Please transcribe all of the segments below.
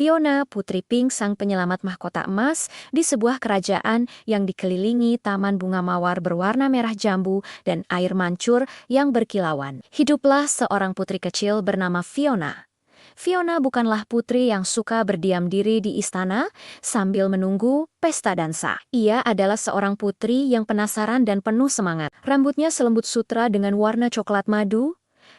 Fiona, putri Pink, sang penyelamat mahkota emas, di sebuah kerajaan yang dikelilingi taman bunga mawar berwarna merah jambu dan air mancur yang berkilauan. Hiduplah seorang putri kecil bernama Fiona. Fiona bukanlah putri yang suka berdiam diri di istana sambil menunggu pesta dansa. Ia adalah seorang putri yang penasaran dan penuh semangat. Rambutnya selembut sutra dengan warna coklat madu,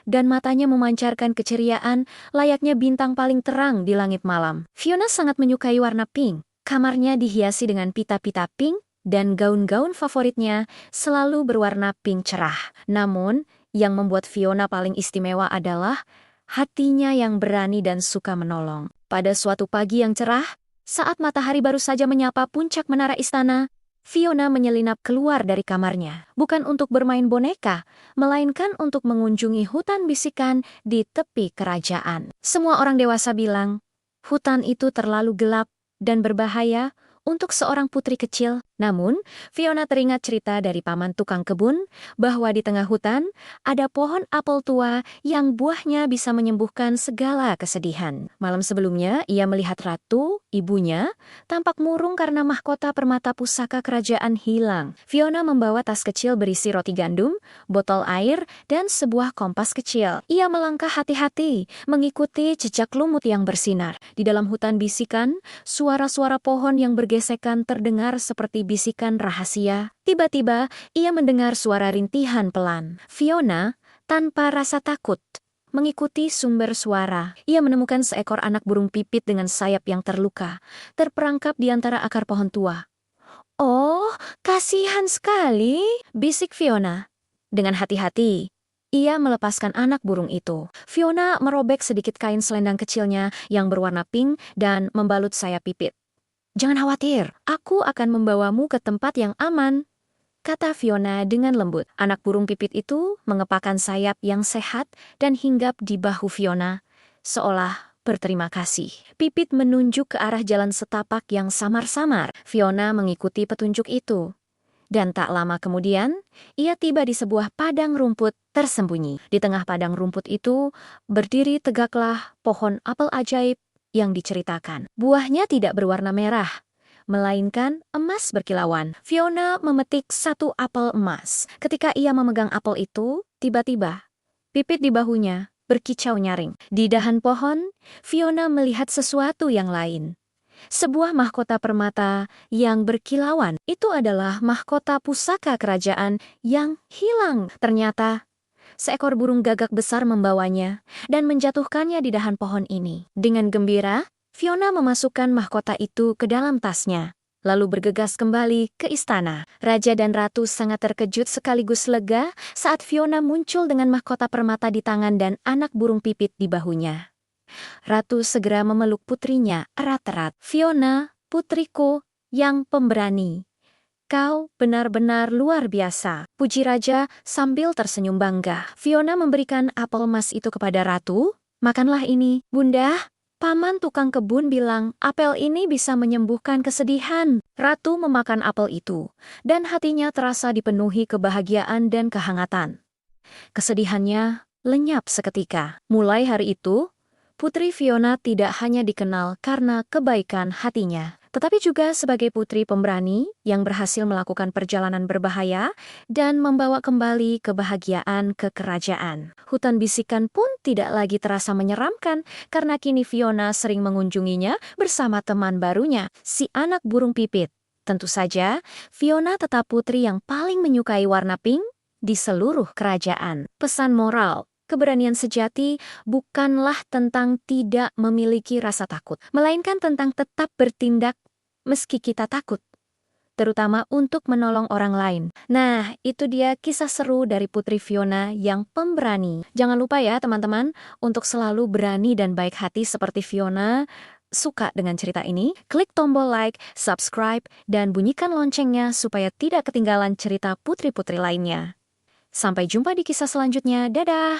dan matanya memancarkan keceriaan layaknya bintang paling terang di langit malam. Fiona sangat menyukai warna pink. Kamarnya dihiasi dengan pita-pita pink, dan gaun-gaun favoritnya selalu berwarna pink cerah. Namun, yang membuat Fiona paling istimewa adalah hatinya yang berani dan suka menolong. Pada suatu pagi yang cerah, saat matahari baru saja menyapa puncak menara istana, Fiona menyelinap keluar dari kamarnya. Bukan untuk bermain boneka, melainkan untuk mengunjungi hutan bisikan di tepi kerajaan. Semua orang dewasa bilang, hutan itu terlalu gelap dan berbahaya untuk seorang putri kecil. Namun, Fiona teringat cerita dari paman tukang kebun bahwa di tengah hutan ada pohon apel tua yang buahnya bisa menyembuhkan segala kesedihan. Malam sebelumnya, ia melihat ratu, ibunya, tampak murung karena mahkota permata pusaka kerajaan hilang. Fiona membawa tas kecil berisi roti gandum, botol air, dan sebuah kompas kecil. Ia melangkah hati-hati, mengikuti jejak lumut yang bersinar. Di dalam hutan bisikan, suara-suara pohon yang bergesekan terdengar seperti bisikan rahasia. Tiba-tiba, ia mendengar suara rintihan pelan. Fiona, tanpa rasa takut, mengikuti sumber suara. Ia menemukan seekor anak burung pipit dengan sayap yang terluka, terperangkap di antara akar pohon tua. "Oh, kasihan sekali," bisik Fiona. Dengan hati-hati, ia melepaskan anak burung itu. Fiona merobek sedikit kain selendang kecilnya yang berwarna pink dan membalut sayap pipit. "Jangan khawatir, aku akan membawamu ke tempat yang aman," kata Fiona dengan lembut. Anak burung pipit itu mengepakkan sayap yang sehat dan hinggap di bahu Fiona, seolah berterima kasih. Pipit menunjuk ke arah jalan setapak yang samar-samar. Fiona mengikuti petunjuk itu. Dan tak lama kemudian, ia tiba di sebuah padang rumput tersembunyi. Di tengah padang rumput itu, berdiri tegaklah pohon apel ajaib yang diceritakan. Buahnya tidak berwarna merah, melainkan emas berkilauan. Fiona memetik satu apel emas. Ketika ia memegang apel itu, tiba-tiba pipit di bahunya berkicau nyaring. Di dahan pohon, Fiona melihat sesuatu yang lain. Sebuah mahkota permata yang berkilauan. Itu adalah mahkota pusaka kerajaan yang hilang. Ternyata seekor burung gagak besar membawanya dan menjatuhkannya di dahan pohon ini. Dengan gembira, Fiona memasukkan mahkota itu ke dalam tasnya, lalu bergegas kembali ke istana. Raja dan ratu sangat terkejut sekaligus lega saat Fiona muncul dengan mahkota permata di tangan dan anak burung pipit di bahunya. Ratu segera memeluk putrinya erat-erat. "Fiona, putriku yang pemberani. Kau benar-benar luar biasa," puji raja sambil tersenyum bangga. Fiona memberikan apel emas itu kepada ratu. "Makanlah ini, bunda. Paman tukang kebun bilang apel ini bisa menyembuhkan kesedihan." Ratu memakan apel itu, dan hatinya terasa dipenuhi kebahagiaan dan kehangatan. Kesedihannya lenyap seketika. Mulai hari itu, Putri Fiona tidak hanya dikenal karena kebaikan hatinya, tetapi juga sebagai putri pemberani yang berhasil melakukan perjalanan berbahaya dan membawa kembali kebahagiaan ke kerajaan. Hutan bisikan pun tidak lagi terasa menyeramkan karena kini Fiona sering mengunjunginya bersama teman barunya, si anak burung pipit. Tentu saja, Fiona tetap putri yang paling menyukai warna pink di seluruh kerajaan. Pesan moral: keberanian sejati bukanlah tentang tidak memiliki rasa takut, melainkan tentang tetap bertindak meski kita takut, terutama untuk menolong orang lain. Nah, itu dia kisah seru dari Putri Fiona yang pemberani. Jangan lupa ya teman-teman, untuk selalu berani dan baik hati seperti Fiona. Suka dengan cerita ini? Klik tombol like, subscribe, dan bunyikan loncengnya supaya tidak ketinggalan cerita putri-putri lainnya. Sampai jumpa di kisah selanjutnya. Dadah!